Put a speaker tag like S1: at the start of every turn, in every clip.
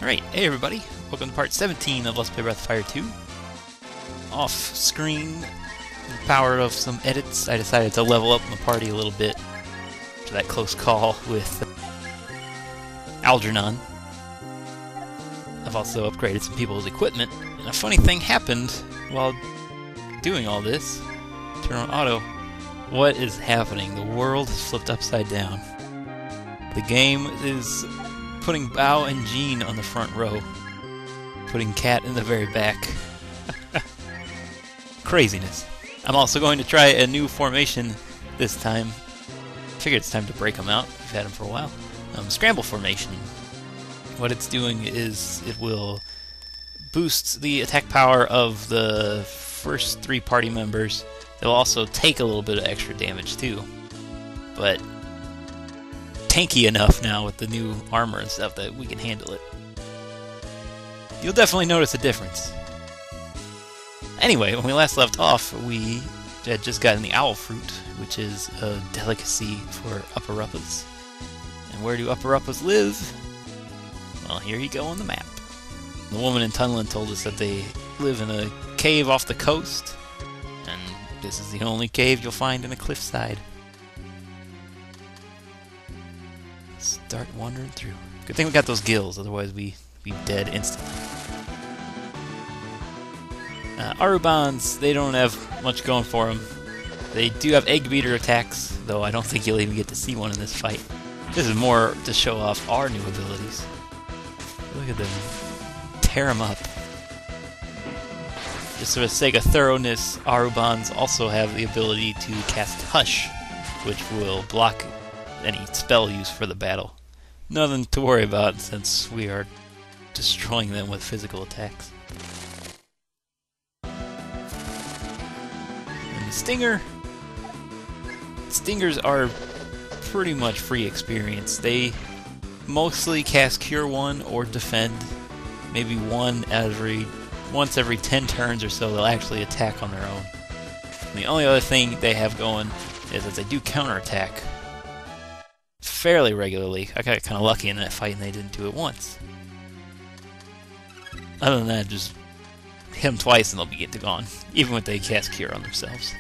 S1: Alright, hey everybody, welcome to part 17 of Let's Play Breath of Fire 2. Off screen, with the power of some edits, I decided to level up my party a little bit after that close call with Algernon. I've also upgraded some people's equipment, and a funny thing happened while doing all this. Turn on auto. What is happening? The world has flipped upside down. The game is putting Bao and Jean on the front row, putting Cat in the very back. Craziness. I'm also going to try a new formation this time. I figured it's time to break them out. We've had them for a while. Scramble formation. What it's doing is it will boost the attack power of the first 3 party members. They'll also take a little bit of extra damage too, but tanky enough now with the new armor and stuff that we can handle it. You'll definitely notice a difference. Anyway, when we last left off, we had just gotten the owl fruit, which is a delicacy for Upa Rupas. And where do Upa Rupas live? Well, here you go on the map. The woman in Tunlin told us that they live in a cave off the coast, and this is the only cave you'll find in a cliffside. Start wandering through. Good thing we got those gills, otherwise we'd be dead instantly. Arubans, they don't have much going for them. They do have egg beater attacks, though I don't think you'll even get to see one in this fight. This is more to show off our new abilities. Look at them. Tear them up. Just for the sake of thoroughness, Arubans also have the ability to cast Hush, which will block any spell use for the battle. Nothing to worry about since we are destroying them with physical attacks. And the Stinger. Stingers are pretty much free experience. They mostly cast Cure 1 or Defend. Maybe once every 10 turns or so they'll actually attack on their own. And the only other thing they have going is that they do counterattack fairly regularly. I got kind of lucky in that fight and they didn't do it once. Other than that, just hit them twice and they'll be gone, even when they cast Cure on themselves.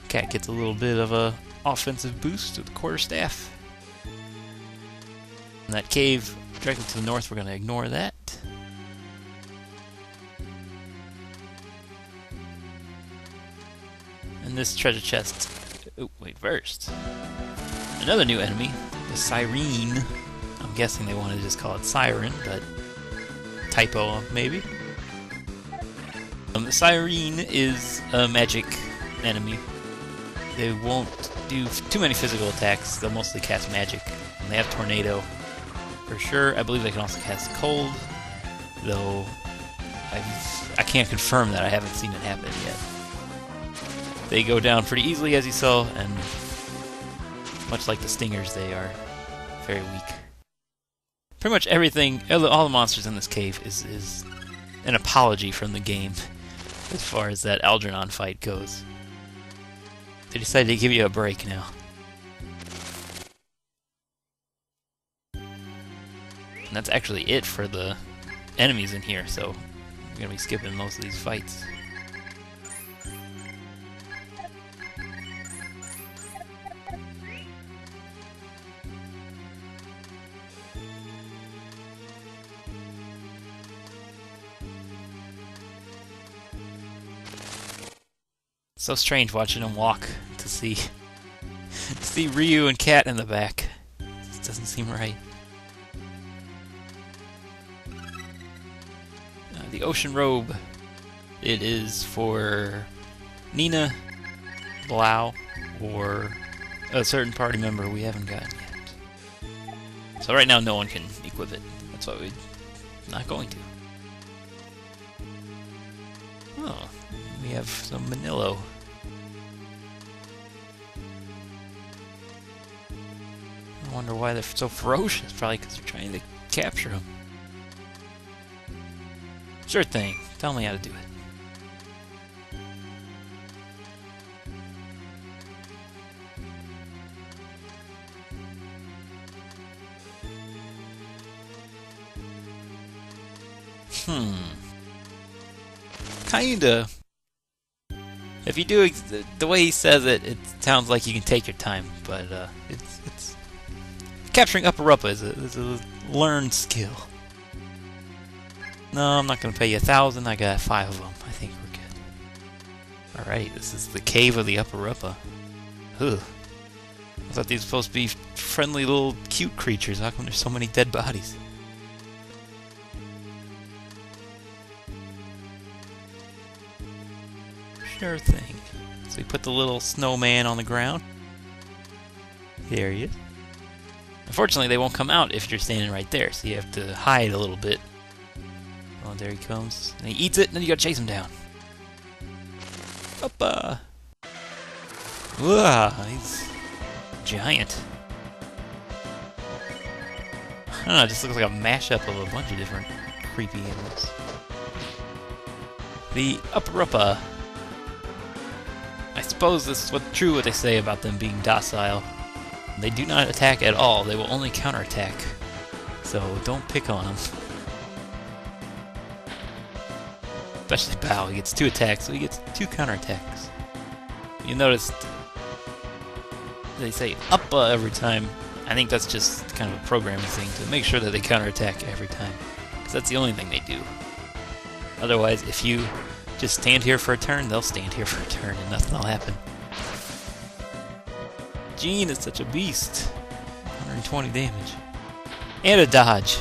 S1: Cat gets a little bit of a offensive boost with the quarterstaff. And that cave directly to the north, we're going to ignore that. And this treasure chest... Oh, wait, first. Another new enemy, the Siren. I'm guessing they want to just call it Siren, but typo maybe. The Siren is a magic enemy. They won't do too many physical attacks. They'll mostly cast magic. And they have Tornado for sure. I believe they can also cast Cold, though I can't confirm that. I haven't seen it happen yet. They go down pretty easily, as you saw, and much like the Stingers, they are very weak. Pretty much everything, all the monsters in this cave is an apology from the game, as far as that Algernon fight goes. They decided to give you a break now. And that's actually it for the enemies in here, so we're going to be skipping most of these fights. So strange watching him walk to see Ryu and Cat in the back. It doesn't seem right. The Ocean Robe. It is for Nina, Blau, or a certain party member we haven't gotten yet. So right now no one can equip it. That's why we're not going to. Oh, we have some Manillo. I wonder why they're so ferocious. Probably because they're trying to capture him. Sure thing. Tell me how to do it. Kinda. If you do the way he says it, it sounds like you can take your time, but it's capturing Upa Rupa is a learned skill. No, I'm not gonna pay you 1,000. I got 5 of them. I think we're good. Alright, this is the cave of the Upa Rupa. Ugh. I thought these were supposed to be friendly little cute creatures. How come there's so many dead bodies? Sure thing. So we put the little snowman on the ground. There he is. Unfortunately, they won't come out if you're standing right there, so you have to hide a little bit. Oh, there he comes. And he eats it, and then you gotta chase him down. Uppa! Wow, he's giant. I don't know, it just looks like a mashup of a bunch of different creepy animals. The Upa Rupa. I suppose this is true what they say about them being docile. They do not attack at all, they will only counterattack. So don't pick on them. Especially Bao, he gets 2 attacks, so he gets 2 counterattacks. You noticed they say Uppa every time. I think that's just kind of a programming thing to make sure that they counterattack every time. Because that's the only thing they do. Otherwise, if you just stand here for a turn, they'll stand here for a turn and nothing will happen. Gene is such a beast. 120 damage. And a dodge.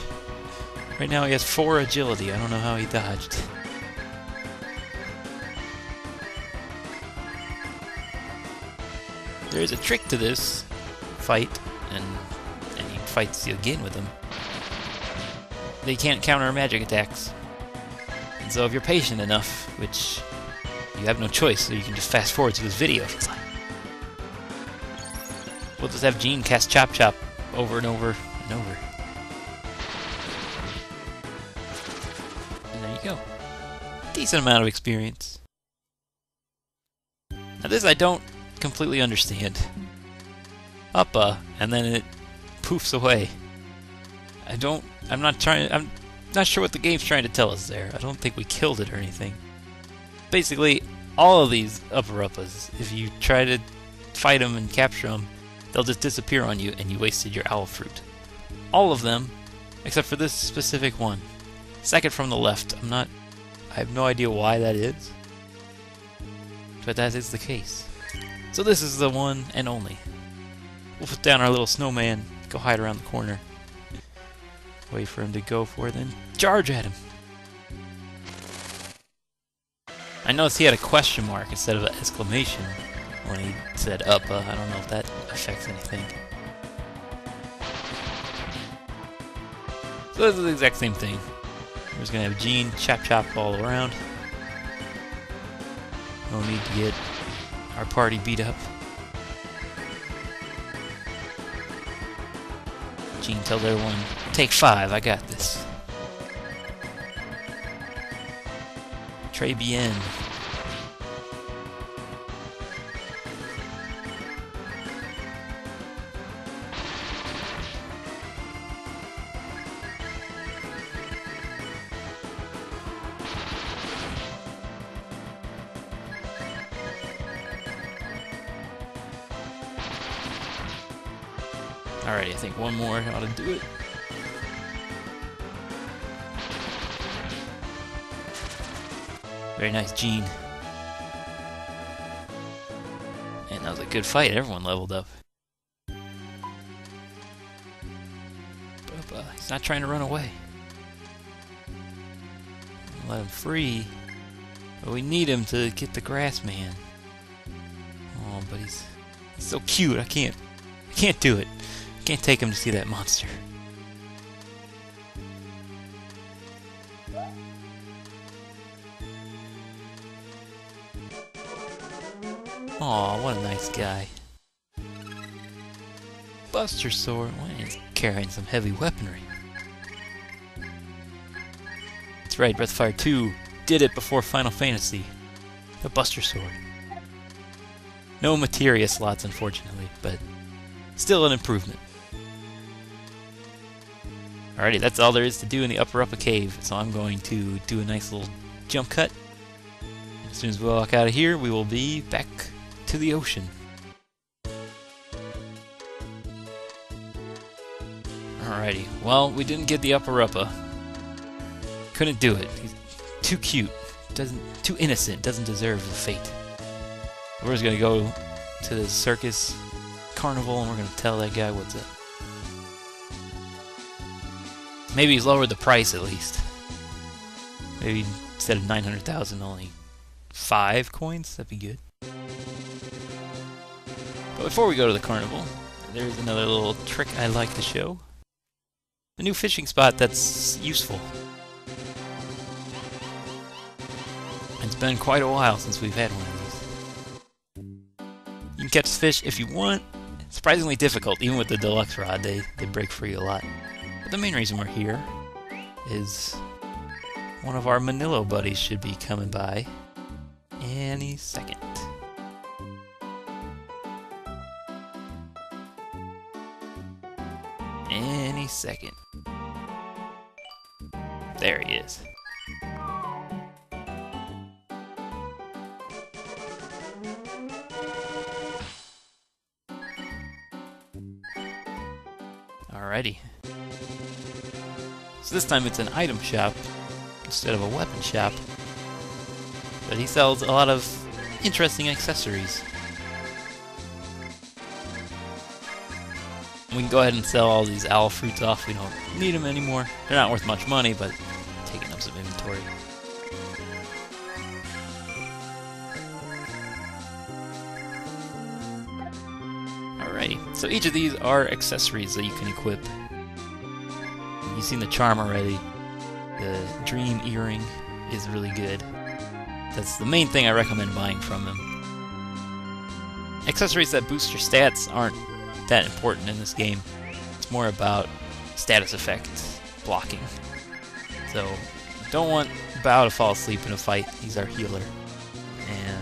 S1: Right now he has 4 agility. I don't know how he dodged. There is a trick to this fight, and he fights you again with them. They can't counter magic attacks. And so if you're patient enough, which you have no choice, so you can just fast forward to this video if you'd like. We'll just have Gene cast Chop Chop over and over and over. And there you go. Decent amount of experience. Now this I don't completely understand. Uppa, and then it poofs away. I'm not sure what the game's trying to tell us there. I don't think we killed it or anything. Basically, all of these Upa Rupas, if you try to fight them and capture them, they'll just disappear on you and you wasted your owl fruit. All of them, except for this specific one. Second from the left. I have no idea why that is. But that is the case. So this is the one and only. We'll put down our little snowman, go hide around the corner. Wait for him to go for it, then charge at him. I noticed he had a question mark instead of an exclamation when he said Uppa. I don't know if that affects anything. So this is the exact same thing. We're just gonna have Gene chop chop all around. No need to get our party beat up. Gene tells everyone, take 5, I got this. Très bien. Alrighty, I think one more ought to do it. Very nice, Gene. And that was a good fight. Everyone leveled up. But, he's not trying to run away. Let him free. But we need him to get the grass man. Oh, but he's so cute. I can't do it. Can't take him to see that monster. Aw, what a nice guy. Buster Sword. Well, he's carrying some heavy weaponry. That's right, Breath of Fire 2 did it before Final Fantasy. The Buster Sword. No materia slots, unfortunately, but still an improvement. Alrighty, that's all there is to do in the Upa Rupa cave, so I'm going to do a nice little jump cut. As soon as we walk out of here, we will be back to the ocean. Alrighty, well, we didn't get the Upa Rupa. Couldn't do it. He's too cute. Too innocent. Doesn't deserve the fate. We're just gonna go to the circus carnival and we're gonna tell that guy what's up. Maybe he's lowered the price at least. Maybe instead of 900,000, only 5 coins. That'd be good. But before we go to the carnival, there's another little trick I like to show. A new fishing spot that's useful. It's been quite a while since we've had one of these. You can catch fish if you want. It's surprisingly difficult, even with the deluxe rod. They break free a lot. But the main reason we're here is one of our Manilo buddies should be coming by any second. Any second. There he is. Alrighty. So this time it's an item shop instead of a weapon shop. But he sells a lot of interesting accessories. We can go ahead and sell all these owl fruits off. We don't need them anymore. They're not worth much money, but taking up some inventory. Alrighty, so each of these are accessories that you can equip. You've seen the charm already. The dream earring is really good. That's the main thing I recommend buying from him. Accessories that boost your stats aren't that important in this game. It's more about status effect blocking. So, don't want Bao to fall asleep in a fight. He's our healer. And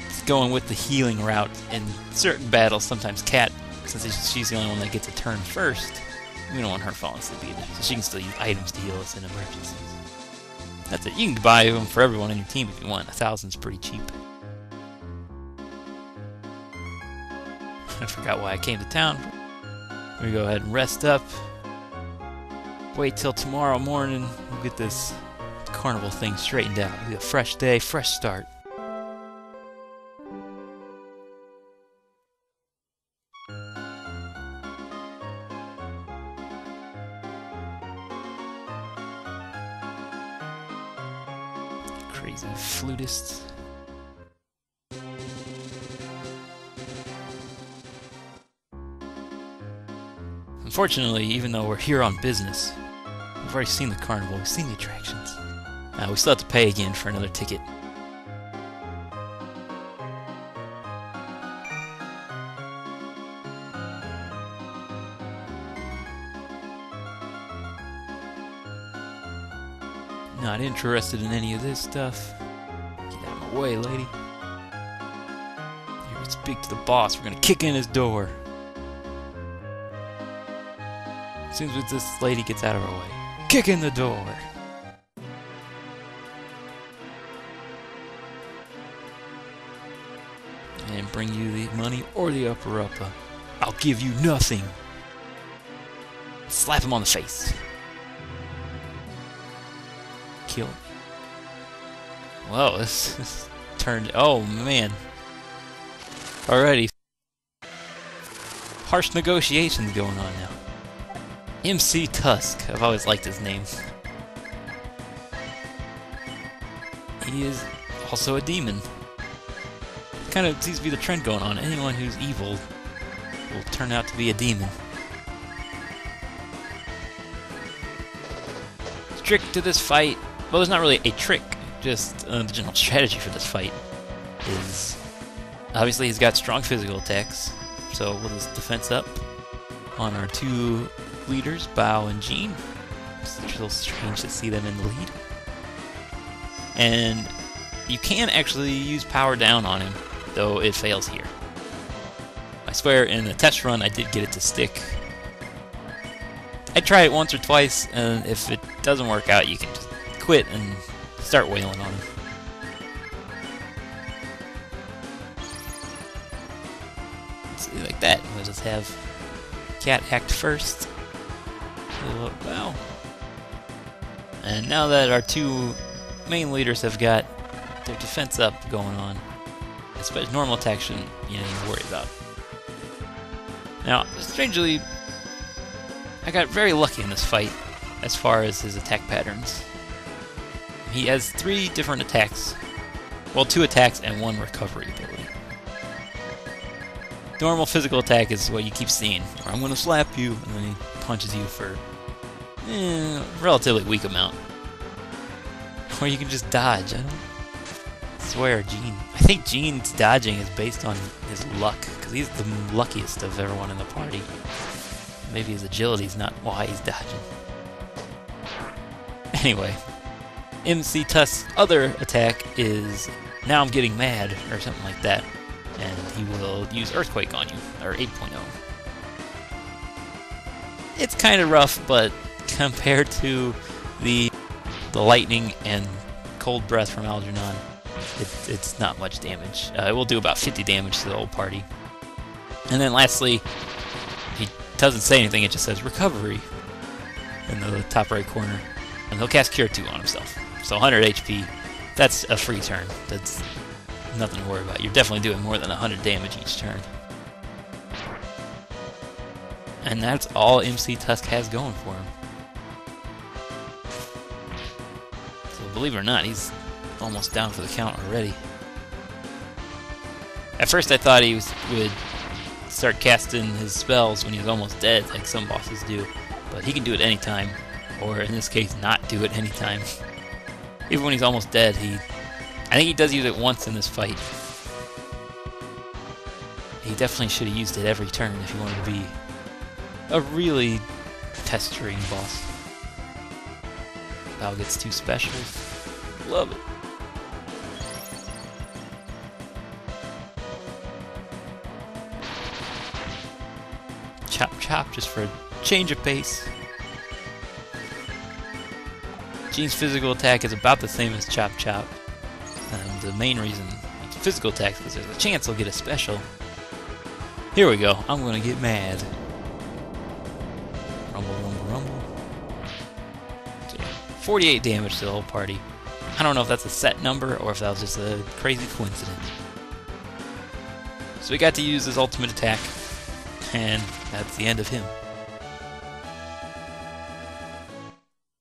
S1: it's going with the healing route in certain battles. Sometimes Cat, since she's the only one that gets a turn first, we don't want her falling asleep either. So she can still use items to heal us in emergencies. That's it. You can buy them for everyone on your team if you want. 1,000's pretty cheap. I forgot why I came to town. We're gonna go ahead and rest up. Wait till tomorrow morning. We'll get this carnival thing straightened out. It'll be a fresh day, fresh start. Crazy flutists. Unfortunately, even though we're here on business, we've already seen the carnival, we've seen the attractions. We still have to pay again for another ticket. Not interested in any of this stuff. Get out of my way, lady. Here, speak to the boss. We're gonna kick in his door. As soon as this lady gets out of our way, kick in the door. And bring you the money or the Upa Rupa. I'll give you nothing. Slap him on the face. Kill him. Whoa, this turned... Oh, man. Alrighty. Harsh negotiations going on now. MC Tusk. I've always liked his name. He is also a demon. Kind of seems to be the trend going on. Anyone who's evil will turn out to be a demon. Trick to this fight. Well, there's not really a trick. Just the general strategy for this fight is... Obviously, he's got strong physical attacks. So we'll just defense up on our two leaders, Bao and Jean. It's a little strange to see them in the lead. And you can actually use power down on him, though it fails here. I swear in the test run I did get it to stick. I tried it once or twice, and if it doesn't work out, you can just quit and start wailing on him. See, like that. We'll just have Cat act first. Wow. And now that our two main leaders have got their defense up going on, especially normal attack shouldn't be anything to worry about. Now, strangely, I got very lucky in this fight as far as his attack patterns. He has 3 different attacks. Well, 2 attacks and 1 recovery ability. Normal physical attack is what you keep seeing. Or I'm gonna slap you, and then he punches you for a relatively weak amount. Or you can just dodge. I don't swear, Gene. I think Gene's dodging is based on his luck, because he's the luckiest of everyone in the party. Maybe his agility's not why he's dodging. Anyway, MC Tusk's other attack is Now I'm Getting Mad, or something like that. And he will use Earthquake on you, or 8.0. It's kind of rough, but compared to the lightning and cold breath from Algernon, it's not much damage. It will do about 50 damage to the whole party. And then lastly, he doesn't say anything, it just says recovery in the top right corner. And he'll cast Cure 2 on himself. So 100 HP, that's a free turn. That's nothing to worry about. You're definitely doing more than 100 damage each turn. And that's all MC Tusk has going for him. So believe it or not, he's almost down for the count already. At first I thought he would start casting his spells when he was almost dead, like some bosses do. But he can do it anytime, or in this case, not do it anytime. Even when he's almost dead, I think he does use it once in this fight. He definitely should have used it every turn if he wanted to be a really pestering boss. Bao gets 2 specials. Love it. Chop chop just for a change of pace. Gene's physical attack is about the same as chop chop. And the main reason it's physical attack is because there's a chance he'll get a special. Here we go. I'm gonna get mad. Rumble, rumble, rumble. So, 48 damage to the whole party. I don't know if that's a set number or if that was just a crazy coincidence. So we got to use his ultimate attack, and that's the end of him.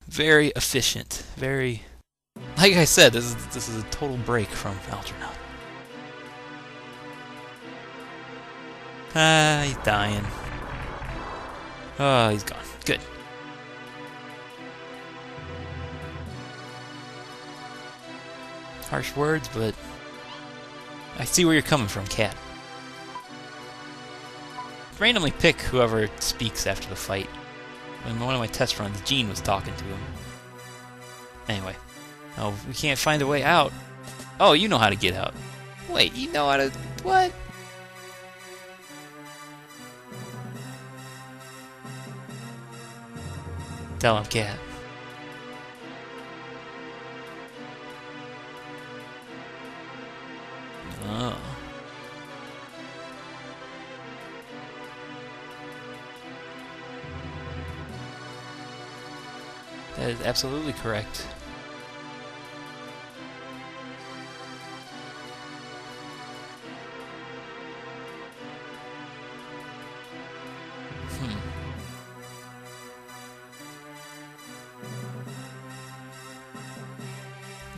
S1: Very efficient. Very... Like I said, this is a total break from Algernon. Ah, he's dying. Oh, he's gone. Good. Harsh words, but I see where you're coming from, Cat. Randomly pick whoever speaks after the fight. In one of my test runs, Gene was talking to him. Anyway. Oh, we can't find a way out. Oh, you know how to get out. Wait, you know how to... What? Tell him, Cat. Oh. That is absolutely correct.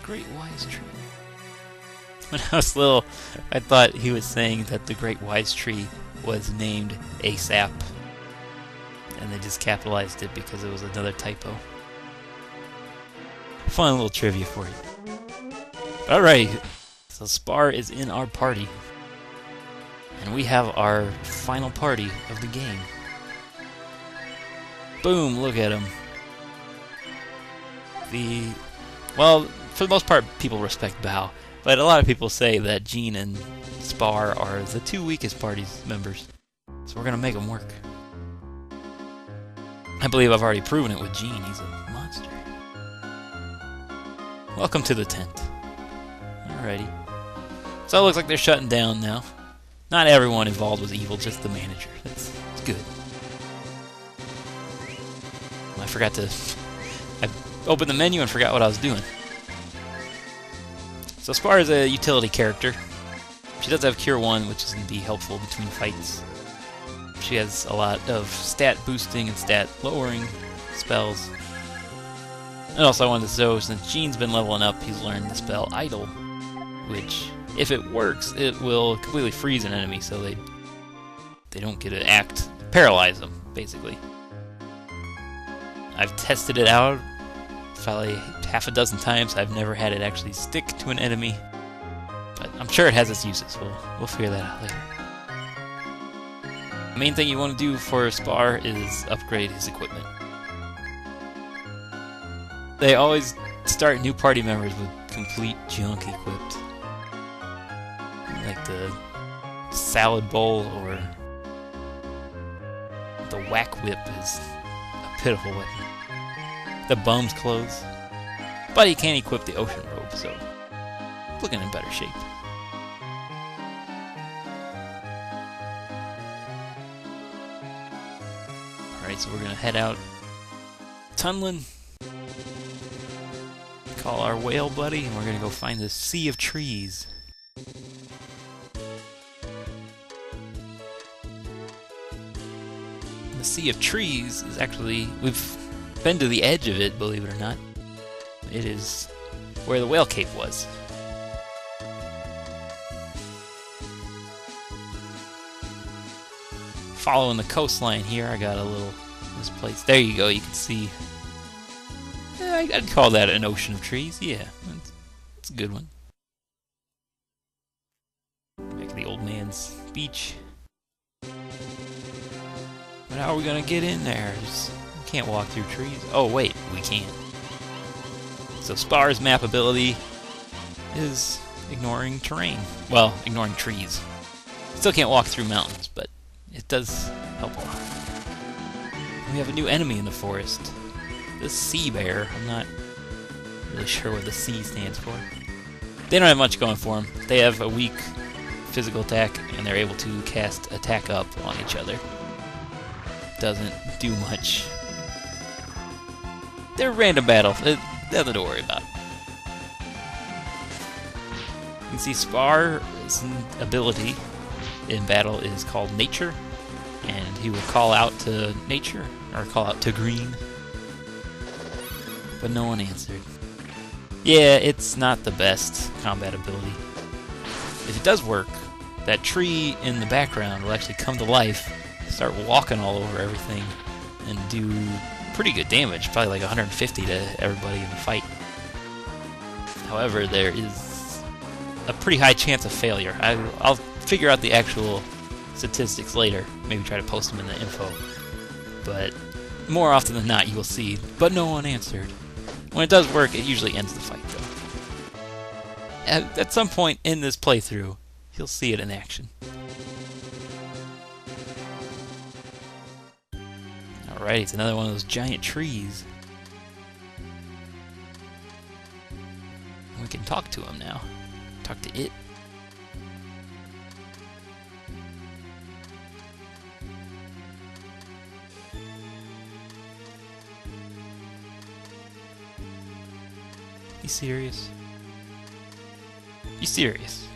S1: Great Wise Tree. When I was little, I thought he was saying that the Great Wise Tree was named ASAP. And they just capitalized it because it was another typo. Fun little trivia for you. Alright, so Spar is in our party. And we have our final party of the game. Boom, look at him. Well, for the most part, people respect Bao, but a lot of people say that Gene and Spar are the 2 weakest party members. So we're gonna make them work. I believe I've already proven it with Gene. He's a monster. Welcome to the tent. Alrighty. So it looks like they're shutting down now. Not everyone involved was evil, just the manager. That's good. I forgot to... I opened the menu and forgot what I was doing. So Spar is a utility character. She does have Cure 1, which is going to be helpful between fights. She has a lot of stat boosting and stat lowering spells. And also I wanted to show, since Gene's been leveling up, he's learned the spell Idle, which, if it works, it will completely freeze an enemy so they don't get to act, paralyze them, basically. I've tested it out probably half a dozen times. I've never had it actually stick to an enemy, but I'm sure it has its uses. We'll figure that out later. The main thing you want to do for Spar is upgrade his equipment. They always start new party members with complete junk equipped. Like the salad bowl or the whack whip is a pitiful weapon. The bum's clothes. But he can't equip the ocean robe, so looking in better shape. Alright, so we're gonna head out Tunlin. Call our whale buddy, and we're gonna go find the sea of trees. The sea of trees is actually, we've been to the edge of it, believe it or not. It is where the whale cape was. Following the coastline here, I got a little misplaced. There you go, you can see. I'd call that an ocean of trees. Yeah, it's a good one. Back to the old man's beach. But how are we gonna get in there? We can't walk through trees. Oh wait, we can. So Spar's map ability is ignoring terrain. Well, ignoring trees. Still can't walk through mountains, but it does help a lot. We have a new enemy in the forest. The sea bear. I'm not really sure what the C stands for. They don't have much going for them. They have a weak physical attack, and they're able to cast attack up on each other. Doesn't do much. They're random battle. Nothing to worry about. You can see Spar's ability in battle is called Nature, and he will call out to Nature, or call out to Green. But no one answered. Yeah, it's not the best combat ability. If it does work, that tree in the background will actually come to life, start walking all over everything, and do pretty good damage, probably like 150 to everybody in the fight. However, there is a pretty high chance of failure. I'll figure out the actual statistics later, maybe try to post them in the info. But more often than not, you will see, but no one answered. When it does work, it usually ends the fight, though. At some point in this playthrough, you'll see it in action. Alright, it's another one of those giant trees. We can talk to him now. Talk to it. You serious? You serious?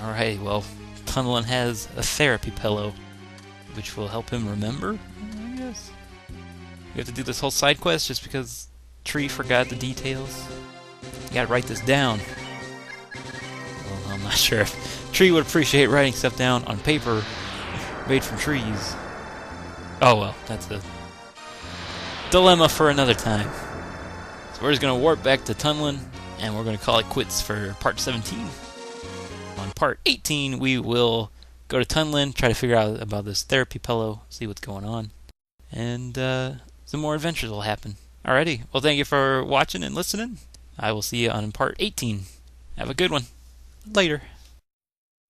S1: Alright, well, Tunlin has a therapy pillow, which will help him remember, I guess. We have to do this whole side quest just because Tree forgot the details. You gotta write this down. Well, I'm not sure if Tree would appreciate writing stuff down on paper made from trees. Oh well, that's a dilemma for another time. So we're just going to warp back to Tunlin, and we're going to call it quits for part 17. On part 18, we will go to Tunlin, try to figure out about this therapy pillow, see what's going on, and some more adventures will happen. Alrighty, well thank you for watching and listening. I will see you on part 18. Have a good one. Later.